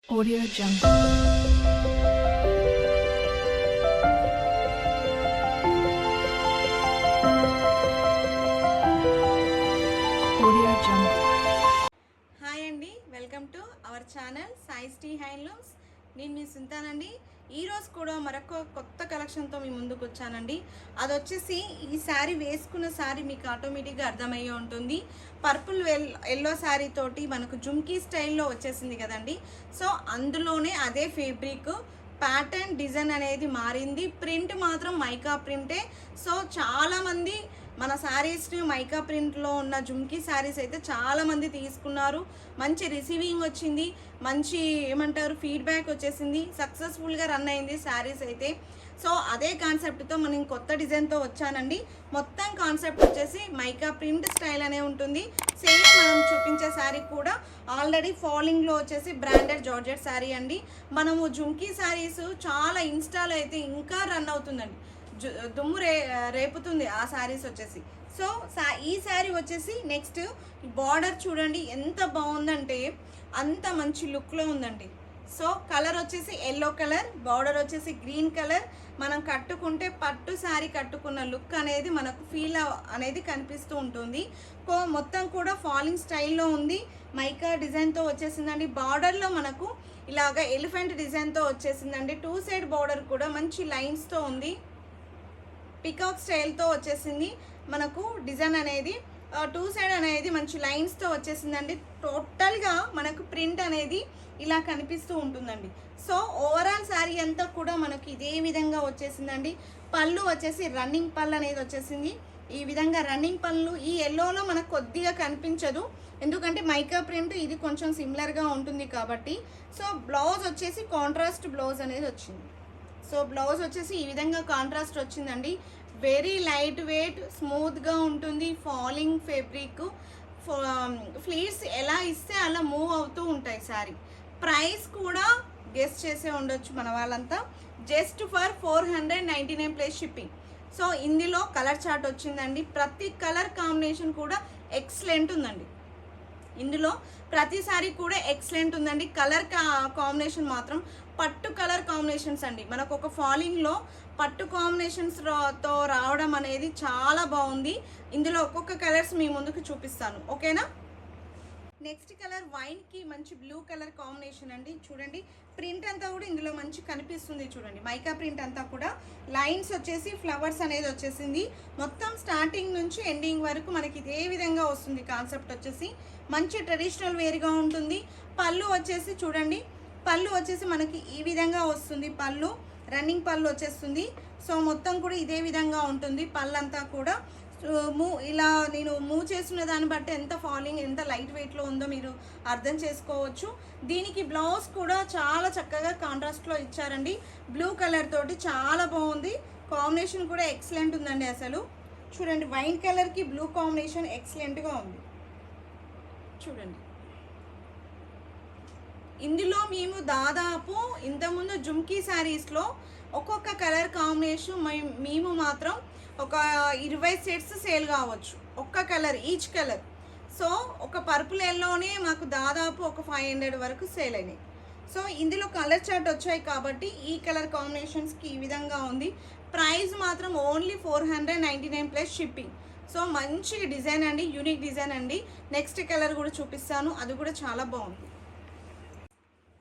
Audio Jungle. Audio Jungle. Hi అండి, welcome to our channel Sai's T handlooms. నేను మీ సుంతానండి. ఈరోజు కూడా మరొక కొత్త కలెక్షన్తో మీ ముందుకు వచ్చానండి. అది వచ్చేసి ఈ శారీ వేసుకున్న శారీ మీకు ఆటోమేటిక్గా అర్థమయ్యే ఉంటుంది. పర్పుల్ ఎల్లో శారీ తోటి మనకు జుమ్కీ స్టైల్లో వచ్చేసింది కదండి. సో అందులోనే అదే ఫేబ్రిక్ ప్యాటర్న్ డిజైన్ అనేది మారింది. ప్రింట్ మాత్రం మైకా ప్రింటే. సో చాలామంది మన శారీస్ని మైకా ప్రింట్లో ఉన్న జుమ్కీ శారీస్ అయితే చాలామంది తీసుకున్నారు. మంచి రిసీవింగ్ వచ్చింది, మంచి ఏమంటారు ఫీడ్బ్యాక్ వచ్చేసింది, సక్సెస్ఫుల్గా రన్ అయింది శారీస్ అయితే. సో అదే కాన్సెప్ట్తో మనం కొత్త డిజైన్తో వచ్చానండి. మొత్తం కాన్సెప్ట్ వచ్చేసి మైకా ప్రింట్ స్టైల్ అనే ఉంటుంది. సేమ్ మనం చూపించే శారీ కూడా ఆల్రెడీ ఫాలింగ్లో వచ్చేసి బ్రాండెడ్ జార్జెట్ శారీ అండి. మనము జుమ్కీ శారీస్ చాలా ఇన్స్టాలో అయితే ఇంకా రన్ అవుతుందండి, దుమ్ము రేపుతుంది ఆ శారీస్ వచ్చేసి. సో ఈ శారీ వచ్చేసి నెక్స్ట్ బార్డర్ చూడండి ఎంత బాగుందంటే అంత మంచి లుక్లో ఉందండి. సో కలర్ వచ్చేసి ఎల్లో కలర్, బార్డర్ వచ్చేసి గ్రీన్ కలర్. మనం కట్టుకుంటే పట్టు శారీ కట్టుకున్న లుక్ అనేది మనకు ఫీల్ అనేది కనిపిస్తూ ఉంటుంది. మొత్తం కూడా ఫాలింగ్ స్టైల్లో ఉంది. మైకా డిజైన్తో వచ్చేసిందండి. బార్డర్లో మనకు ఇలాగ ఎలిఫెంట్ డిజైన్తో వచ్చేసిందండి. 2 సైడ్ బార్డర్ కూడా మంచి లైన్స్తో ఉంది. పికాక్ స్టైల్తో వచ్చేసింది మనకు డిజైన్ అనేది. 2 సైడ్ అనేది మంచి లైన్స్తో వచ్చేసిందండి. టోటల్గా మనకు ప్రింట్ అనేది ఇలా కనిపిస్తూ ఉంటుందండి. సో ఓవరాల్ శారీ అంతా కూడా మనకి ఇదే విధంగా వచ్చేసిందండి. పళ్ళు వచ్చేసి రన్నింగ్ పళ్ళు అనేది వచ్చేసింది. ఈ విధంగా రన్నింగ్ పళ్ళు ఈ ఎల్లోలో మనకు కొద్దిగా కనిపించదు, ఎందుకంటే మైకా ప్రింట్ ఇది కొంచెం సిమిలర్గా ఉంటుంది కాబట్టి. సో బ్లౌజ్ వచ్చేసి కాంట్రాస్ట్ బ్లౌజ్ అనేది వచ్చింది. సో బ్లౌజ్ వచ్చేసి ఈ విధంగా కాంట్రాస్ట్ వచ్చిందండి. వెరీ లైట్ వెయిట్, స్మూత్గా ఉంటుంది. ఫాలింగ్ ఫేబ్రిక్, ఫ్లీట్స్ ఎలా ఇస్తే అలా మూవ్ అవుతూ ఉంటాయి శారీ. ప్రైస్ కూడా గెస్ చేసే ఉండొచ్చు మన వాళ్ళంతా. Just for 499 plus shipping. So ఇందులో కలర్ చార్ట్ వచ్చిందండి. ప్రతి కలర్ కాంబినేషన్ కూడా ఎక్సలెంట్ ఉందండి. ఇందులో ప్రతి సారీ కూడా ఎక్సలెంట్ ఉందండి. కలర్ కాంబినేషన్ మాత్రం పట్టు కలర్ కాంబినేషన్స్ అండి. మనకు ఒక ఫాలింగ్లో పట్టు కాంబినేషన్స్తో రావడం అనేది చాలా బాగుంది. ఇందులో ఒక్కొక్క కలర్స్ మీ ముందుకు చూపిస్తాను, ఓకేనా. నెక్స్ట్ కలర్ వైన్కి మంచి బ్లూ కలర్ కాంబినేషన్ అండి. చూడండి ప్రింట్ అంతా కూడా ఇందులో మంచి కనిపిస్తుంది. చూడండి మైకా ప్రింట్ అంతా కూడా లైన్స్ వచ్చేసి ఫ్లవర్స్ అనేది వచ్చేసింది. మొత్తం స్టార్టింగ్ నుంచి ఎండింగ్ వరకు మనకి ఇదే విధంగా వస్తుంది. కాన్సెప్ట్ వచ్చేసి మంచి ట్రెడిషనల్ వేర్గా ఉంటుంది. పళ్ళు వచ్చేసి చూడండి, పళ్ళు వచ్చేసి మనకి ఈ విధంగా వస్తుంది. పళ్ళు రన్నింగ్ పళ్ళు వచ్చేస్తుంది. సో మొత్తం కూడా ఇదే విధంగా ఉంటుంది పళ్ళంతా కూడా. ఇలా నేను మూవ్ చేస్తున్న దాన్ని బట్టి ఎంత ఫాలింగ్ ఎంత లైట్ వెయిట్లో ఉందో మీరు అర్థం చేసుకోవచ్చు. దీనికి బ్లౌజ్ కూడా చాలా చక్కగా కాంట్రాస్ట్లో ఇచ్చారండి. బ్లూ కలర్ తోటి చాలా బాగుంది. కాంబినేషన్ కూడా ఎక్సలెంట్ ఉందండి. అసలు చూడండి వైన్ కలర్కి బ్లూ కాంబినేషన్ ఎక్సలెంట్గా ఉంది. చూడండి ఇందులో మేము దాదాపు ఇంతకుముందు జుమ్కీ శారీస్లో ఒక్కొక్క కలర్ కాంబినేషన్ మేము మాత్రం ఒక 20 సెట్స్ సేల్ కావచ్చు, ఒక్క కలర్ ఈచ్ కలర్. సో ఒక పర్పుల్ ఎల్లోనే మాకు దాదాపు ఒక 500 వరకు సేల్ అయినాయి. సో ఇందులో కలర్ చార్ట్ వచ్చాయి కాబట్టి ఈ కలర్ కాంబినేషన్స్కి ఈ విధంగా ఉంది. ప్రైస్ మాత్రం ఓన్లీ 499 ప్లస్ షిప్పింగ్. సో మంచి డిజైన్ అండి, యూనిక్ డిజైన్ అండి. నెక్స్ట్ కలర్ కూడా చూపిస్తాను, అది కూడా చాలా బాగుంది.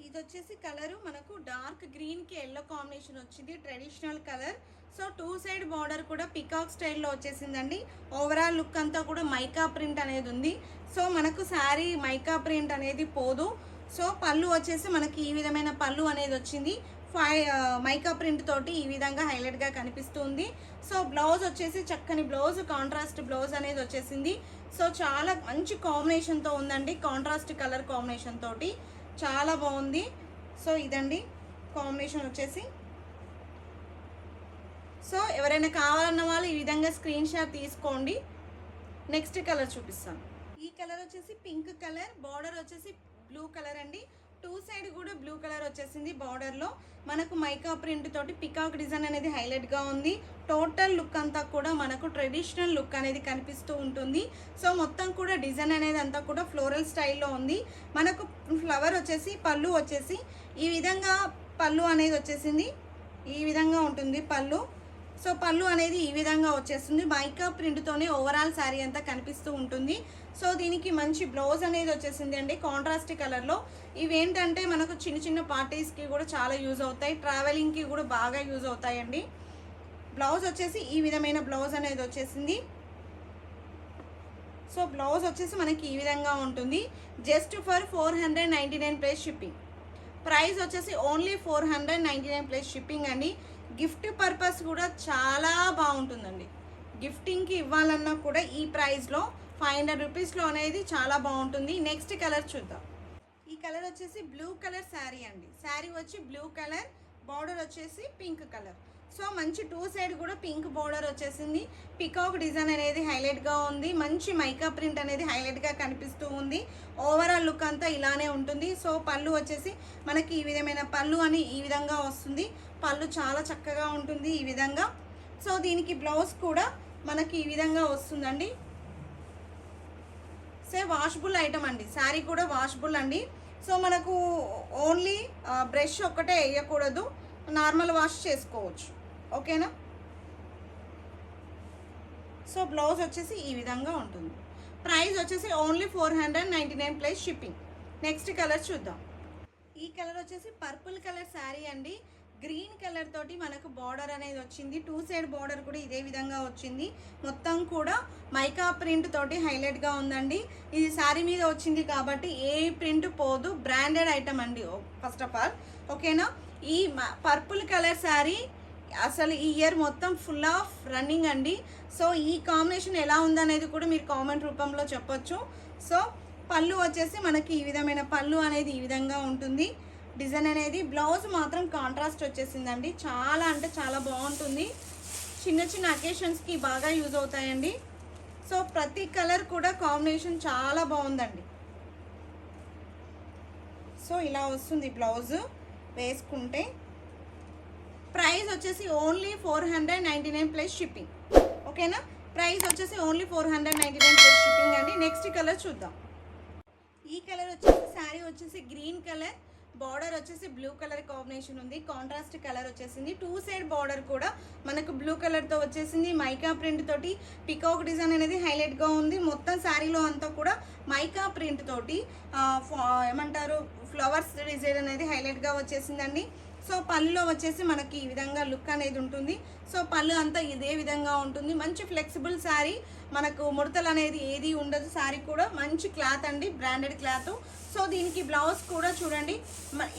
ఇది వచ్చేసి కలరు మనకు డార్క్ గ్రీన్కి ఎల్లో కాంబినేషన్ వచ్చింది, traditional colour. So 2 side border కూడా పికాక్ స్టైల్లో వచ్చేసిందండి. ఓవరాల్ లుక్ అంతా కూడా మైకా ప్రింట్ అనేది ఉంది. సో మనకు శారీ మైకా ప్రింట్ అనేది పోదు. సో పళ్ళు వచ్చేసి మనకి ఈ విధమైన పళ్ళు అనేది వచ్చింది. మైకా ప్రింట్ తోటి ఈ విధంగా హైలైట్గా కనిపిస్తుంది. సో బ్లౌజ్ వచ్చేసి చక్కని బ్లౌజ్, కాంట్రాస్ట్ బ్లౌజ్ అనేది వచ్చేసింది. సో చాలా మంచి కాంబినేషన్తో ఉందండి, కాంట్రాస్ట్ కలర్ కాంబినేషన్ తోటి చాలా బాగుంది. సో ఇదండి కాంబినేషన్ వచ్చేసి. సో ఎవరైనా కావాలన్న వాళ్ళు ఈ విధంగా స్క్రీన్ షాట్ తీసుకోండి. నెక్స్ట్ కలర్ చూపిస్తాను. ఈ కలర్ వచ్చేసి పింక్ కలర్, బార్డర్ వచ్చేసి బ్లూ కలర్ అండి. 2 సైడ్ కూడా బ్లూ బ్లూ కలర్ వచ్చేసింది. బార్డర్లో మనకు మైకా ప్రింట్ తోటి పికాక్ డిజైన్ అనేది హైలైట్గా ఉంది. టోటల్ లుక్ అంతా కూడా మనకు ట్రెడిషనల్ లుక్ అనేది కనిపిస్తూ ఉంటుంది. సో మొత్తం కూడా డిజైన్ అనేది అంతా కూడా ఫ్లోరల్ స్టైల్లో ఉంది. మనకు ఫ్లవర్ వచ్చేసి పళ్ళు వచ్చేసి ఈ విధంగా పళ్ళు అనేది వచ్చేసింది. ఈ విధంగా ఉంటుంది పళ్ళు. సో పళ్ళు అనేది ఈ విధంగా వచ్చేస్తుంది. మైకా ప్రింట్తోనే ఓవరాల్ శారీ అంతా కనిపిస్తూ ఉంటుంది. సో దీనికి మంచి బ్లౌజ్ అనేది వచ్చేసింది అండి కాంట్రాస్ట్ కలర్లో. ఇవేంటంటే మనకు చిన్న చిన్న పార్టీస్కి కూడా చాలా యూజ్ అవుతాయి, ట్రావెలింగ్కి కూడా బాగా యూజ్ అవుతాయండి. బ్లౌజ్ వచ్చేసి ఈ విధమైన బ్లౌజ్ అనేది వచ్చేసింది. సో బ్లౌజ్ వచ్చేసి మనకి ఈ విధంగా ఉంటుంది. Just for 499 plus shipping. Price వచ్చేసి ఓన్లీ 499 ప్లస్ షిప్పింగ్ అండి. గిఫ్ట్ పర్పస్ కూడా చాలా బాగుంటుందండి. గిఫ్టింగ్కి ఇవ్వాలన్నా కూడా ఈ ప్రైస్లో 500 రూపీస్లో అనేది చాలా బాగుంటుంది. నెక్స్ట్ కలర్ చూద్దాం. ఈ కలర్ వచ్చేసి బ్లూ కలర్ శారీ అండి. శారీ వచ్చి బ్లూ కలర్, బార్డర్ వచ్చేసి పింక్ కలర్. సో మంచి 2 సైడ్ కూడా పింక్ బార్డర్ వచ్చేసింది. పికాక్ డిజైన్ అనేది హైలైట్గా ఉంది. మంచి మైకా ప్రింట్ అనేది హైలైట్గా కనిపిస్తూ ఉంది. ఓవరాల్ లుక్ అంతా ఇలానే ఉంటుంది. సో పళ్ళు వచ్చేసి మనకి ఈ విధమైన పళ్ళు అని ఈ విధంగా వస్తుంది. పళ్ళు చాలా చక్కగా ఉంటుంది ఈ విధంగా. సో దీనికి బ్లౌజ్ కూడా మనకి ఈ విధంగా వస్తుందండి. వాషబుల్ ఐటమ్ అండి. శారీ కూడా వాషబుల్ అండి. సో మనకు ఓన్లీ బ్రష్ ఒక్కటే వేయకూడదు, నార్మల్ వాష్ చేసుకోవచ్చు. ఓకేనా? సో బ్లౌజ్ వచ్చేసి ఈ విధంగా ఉంటుంది. ప్రైస్ వచ్చేసి only 499 plus shipping. Next colour చూద్దాం. ఈ కలర్ వచ్చేసి పర్పుల్ కలర్ శారీ అండి. గ్రీన్ కలర్ తోటి మనకు బార్డర్ అనేది వచ్చింది. 2 సైడ్ బార్డర్ కూడా ఇదే విధంగా వచ్చింది. మొత్తం కూడా మైకా ప్రింట్ తోటి హైలైట్గా ఉందండి. ఇది శారీ మీద వచ్చింది కాబట్టి ఏ ప్రింట్ పోదు, బ్రాండెడ్ ఐటమ్ అండి ఫస్ట్ ఆఫ్ ఆల్. ఓకేనా? ఈ పర్పుల్ కలర్ శారీ అసలు ఈ ఇయర్ మొత్తం ఫుల్ ఆఫ్ రన్నింగ్ అండి. సో ఈ కాంబినేషన్ ఎలా ఉందనేది కూడా మీరు కామెంట్ రూపంలో చెప్పొచ్చు. సో పళ్ళు వచ్చేసి మనకి ఈ విధమైన పళ్ళు అనేది ఈ విధంగా ఉంటుంది. డిజైన్ అనేది బ్లౌజ్ మాత్రం కాంట్రాస్ట్ వచ్చేసిందండి. చాలా అంటే చాలా బాగుంటుంది. చిన్న చిన్న అకేషన్స్కి బాగా యూజ్ అవుతాయండి. సో ప్రతి కలర్ కూడా కాంబినేషన్ చాలా బాగుందండి. సో ఇలా వస్తుంది బ్లౌజ్ వేసుకుంటే. ప్రైస్ వచ్చేసి ఓన్లీ 499 ప్లస్ షిప్పింగ్. ఓకేనా? ప్రైస్ వచ్చేసి ఓన్లీ 499 ప్లస్ షిప్పింగ్ అండి. నెక్స్ట్ కలర్ చూద్దాం. ఈ కలర్ వచ్చేసి శారీ వచ్చేసి గ్రీన్ కలర్, బార్డర్ వచ్చేసి బ్లూ కలర్ కాంబినేషన్ ఉంది. కాంట్రాస్ట్ కలర్ వచ్చేసింది. 2 సైడ్ బార్డర్ కూడా మనకు బ్లూ కలర్తో వచ్చేసింది. మైకా ప్రింట్ తోటి పికాక్ డిజైన్ అనేది హైలైట్గా ఉంది. మొత్తం శారీలో అంతా కూడా మైకా ప్రింట్ తోటి ఏమంటారు ఫ్లవర్స్ డిజైన్ అనేది హైలైట్గా వచ్చేసిందండి. సో పళ్ళులో వచ్చేసి మనకి ఈ విధంగా లుక్ అనేది ఉంటుంది. సో పళ్ళు అంతా ఇదే విధంగా ఉంటుంది. మంచి ఫ్లెక్సిబుల్ శారీ, మనకు ముడతలు అనేది ఏది ఉండదు. శారీ కూడా మంచి క్లాత్ అండి, బ్రాండెడ్ క్లాత్. సో దీనికి బ్లౌజ్ కూడా చూడండి,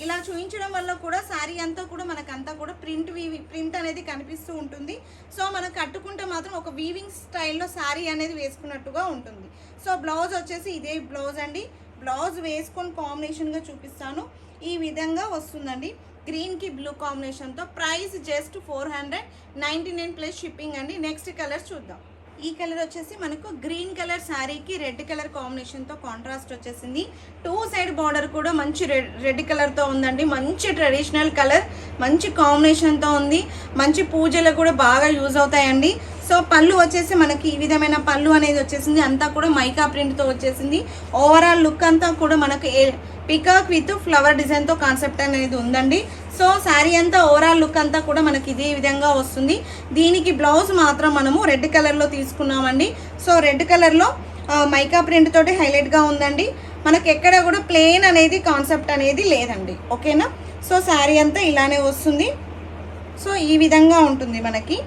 ఇలా చూపించడం వల్ల కూడా శారీ అంతా కూడా మనకంతా కూడా ప్రింట్ అనేది కనిపిస్తూ ఉంటుంది. సో మనం కట్టుకుంటే మాత్రం ఒక వీవింగ్ స్టైల్లో శారీ అనేది వేసుకున్నట్టుగా ఉంటుంది. సో బ్లౌజ్ వచ్చేసి ఇదే బ్లౌజ్ అండి. బ్లౌజ్ వేసుకొని కాంబినేషన్గా చూపిస్తాను. ఈ విధంగా వస్తుందండి, గ్రీన్కి బ్లూ కాంబినేషన్తో. ప్రైస్ జస్ట్ 499 ప్లస్ షిప్పింగ్ అండి. నెక్స్ట్ కలర్ చూద్దాం. ఈ కలర్ వచ్చేసి మనకు గ్రీన్ కలర్ శారీకి రెడ్ కలర్ కాంబినేషన్తో కాంట్రాస్ట్ వచ్చేసింది. 2 సైడ్ బార్డర్ కూడా మంచి రెడ్ కలర్తో ఉందండి. మంచి ట్రెడిషనల్ కలర్, మంచి కాంబినేషన్తో ఉంది. మంచి పూజలకు కూడా బాగా యూజ్ అవుతాయండి. సో పళ్ళు వచ్చేసి మనకి ఈ విధమైన పళ్ళు అనేది వచ్చేసింది. అంతా కూడా మైకా ప్రింట్తో వచ్చేసింది. ఓవరాల్ లుక్ అంతా కూడా మనకు పికాక్ విత్ ఫ్లవర్ డిజైన్తో కాన్సెప్ట్ అనేది ఉందండి. సో శారీ అంతా ఓవరాల్ లుక్ అంతా కూడా మనకి ఇదే విధంగా వస్తుంది. దీనికి బ్లౌజ్ మాత్రం మనము రెడ్ కలర్లో తీసుకున్నామండి. సో రెడ్ కలర్లో మైకా ప్రింట్ తోటి హైలైట్గా ఉందండి. మనకి ఎక్కడ కూడా ప్లెయిన్ అనేది కాన్సెప్ట్ అనేది లేదండి. ఓకేనా? సో శారీ అంతా ఇలానే వస్తుంది. సో ఈ విధంగా ఉంటుంది మనకి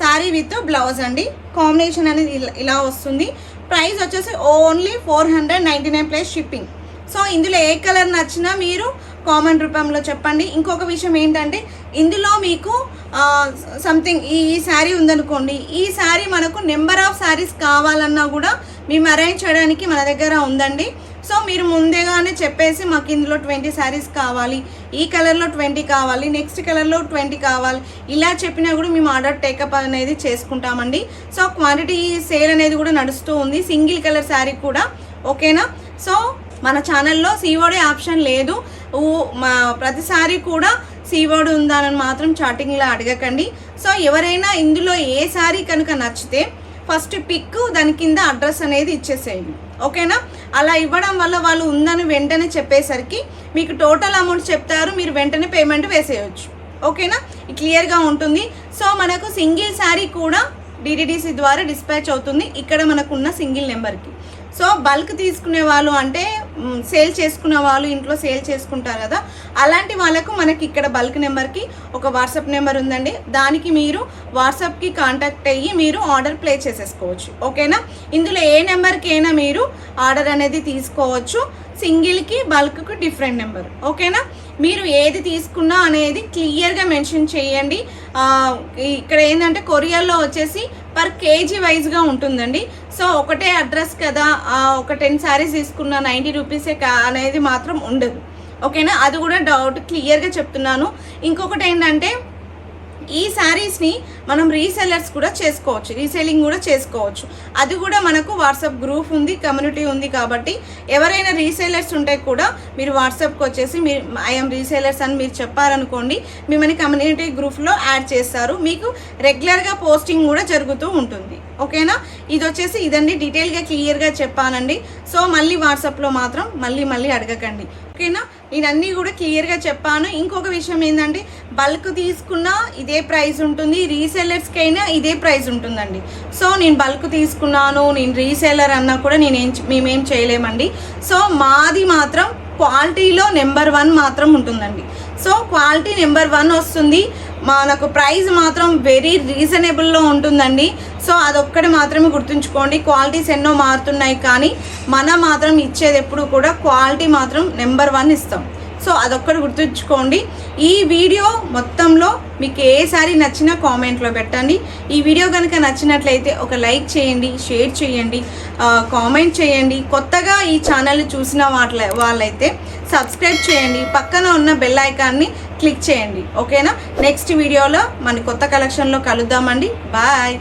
శారీ విత్ బ్లౌజ్ అండి. కాంబినేషన్ అనేది ఇలా వస్తుంది. ప్రైస్ వచ్చేసి ఓన్లీ 499 ప్లస్ షిప్పింగ్. సో ఇందులో ఏ కలర్ నచ్చినా మీరు కామెంట్ రూపంలో చెప్పండి. ఇంకొక విషయం ఏంటంటే, ఇందులో మీకు సంథింగ్ ఈ శారీ ఉందనుకోండి, ఈ శారీ మనకు నెంబర్ ఆఫ్ శారీస్ కావాలన్నా కూడా మేము అరేంజ్ చేయడానికి మన దగ్గర ఉందండి. సో మీరు ముందేగానే చెప్పేసి మాకు ఇందులో 20 శారీస్ కావాలి, ఈ కలర్లో 20 కావాలి, నెక్స్ట్ కలర్లో 20 కావాలి, ఇలా చెప్పినా కూడా మేము ఆర్డర్ టేకప్ అనేది చేసుకుంటామండి. సో క్వాంటిటీ సేల్ అనేది కూడా నడుస్తూ ఉంది, సింగిల్ కలర్ శారీ కూడా. ఓకేనా? సో మన ఛానల్లో సీఓడి ఆప్షన్ లేదు. ప్రతిసారి కూడా సీఓడి ఉందని మాత్రం చాటింగ్లో అడగకండి. సో ఎవరైనా ఇందులో ఏ శారీ కనుక నచ్చితే ఫస్ట్ పిక్, దాని కింద అడ్రస్ అనేది ఇచ్చేసేయండి, ఓకేనా? అలా ఇవ్వడం వల్ల వాళ్ళు ఉందని వెంటనే చెప్పేసరికి మీకు టోటల్ అమౌంట్ చెప్తారు, మీరు వెంటనే పేమెంట్ వేసేయచ్చు, ఓకేనా? క్లియర్గా ఉంటుంది. సో మనకు సింగిల్ శారీ కూడా డిటిడిసి ద్వారా డిస్పాచ్ అవుతుంది ఇక్కడ మనకున్న సింగిల్ నెంబర్కి. సో బల్క్ తీసుకునే వాళ్ళు అంటే సేల్ చేసుకున్న వాళ్ళు ఇంట్లో సేల్ చేసుకుంటారు కదా, అలాంటి వాళ్ళకు మనకి ఇక్కడ బల్క్ నెంబర్కి ఒక వాట్సాప్ నెంబర్ ఉందండి. దానికి మీరు వాట్సాప్కి కాంటాక్ట్ అయ్యి మీరు ఆర్డర్ ప్లే చేసేసుకోవచ్చు, ఓకేనా? ఇందులో ఏ నెంబర్కి అయినా మీరు ఆర్డర్ అనేది తీసుకోవచ్చు. సింగిల్కి బల్క్కి డిఫరెంట్ నెంబర్, ఓకేనా? మీరు ఏది తీసుకున్నా అనేది క్లియర్గా మెన్షన్ చేయండి. ఇక్కడ ఏంటంటే కొరియర్లో వచ్చేసి పర్ కేజీ వైజ్గా ఉంటుందండి. సో ఒకటే అడ్రస్ కదా, ఒక 10 శారీస్ తీసుకున్న 90 రూపీసే అనేది మాత్రం ఉండదు, ఓకేనా? అది కూడా డౌట్ క్లియర్గా చెప్తున్నాను. ఇంకొకటి ఏంటంటే ఈ శారీస్ని మనం రీసెల్లర్స్ కూడా చేసుకోవచ్చు, రీసెల్లింగ్ కూడా చేసుకోవచ్చు. అది కూడా మనకు వాట్సాప్ గ్రూప్ ఉంది, కమ్యూనిటీ ఉంది. కాబట్టి ఎవరైనా రీసెల్లర్స్ ఉంటే కూడా మీరు వాట్సాప్కి వచ్చేసి మీరు ఐఎమ్ రీసెల్లర్స్ అని మీరు చెప్పారనుకోండి, మిమ్మల్ని కమ్యూనిటీ గ్రూప్లో యాడ్ చేస్తారు. మీకు రెగ్యులర్గా పోస్టింగ్ కూడా జరుగుతూ ఉంటుంది, ఓకేనా? ఇది వచ్చేసి ఇదండి, డీటెయిల్గా క్లియర్గా చెప్పానండి. సో మళ్ళీ వాట్సాప్లో మాత్రం మళ్ళీ అడగకండి, ఓకేనా? నేను అన్నీ కూడా క్లియర్గా చెప్పాను. ఇంకొక విషయం ఏంటంటే బల్క్ తీసుకున్నా ఇదే ప్రైస్ ఉంటుంది, రీసెల్లర్స్కి అయినా ఇదే ప్రైస్ ఉంటుందండి. సో నేను బల్క్ తీసుకున్నాను, నేను రీసెల్లర్ అన్నా కూడా మేమేం చేయలేమండి. సో మాది మాత్రం క్వాలిటీలో నెంబర్ 1 మాత్రం ఉంటుందండి. సో క్వాలిటీ నెంబర్ 1 వస్తుంది, మనకు ప్రైస్ మాత్రం వెరీ రీజనబుల్లో ఉంటుందండి. సో అదొక్కటి మాత్రమే గుర్తుంచుకోండి. క్వాలిటీస్ ఎన్నో మారుతున్నాయి కానీ మనం మాత్రం ఇచ్చేది ఎప్పుడు కూడా క్వాలిటీ మాత్రం నెంబర్ 1 ఇస్తాం. సో అదొక్కటి గుర్తుంచుకోండి. ఈ వీడియో మొత్తంలో మీకు ఏ సారీ నచ్చినా కామెంట్లో పెట్టండి. ఈ వీడియో కనుక నచ్చినట్లయితే ఒక లైక్ చేయండి, షేర్ చేయండి, కామెంట్ చేయండి. కొత్తగా ఈ ఛానల్ చూసిన వాళ్ళైతే సబ్స్క్రైబ్ చేయండి, పక్కన ఉన్న బెల్ ఐకాన్ని క్లిక్ చేయండి, ఓకేనా? నెక్స్ట్ వీడియోలో మన కొత్త కలెక్షన్లో కలుద్దామండి. బాయ్.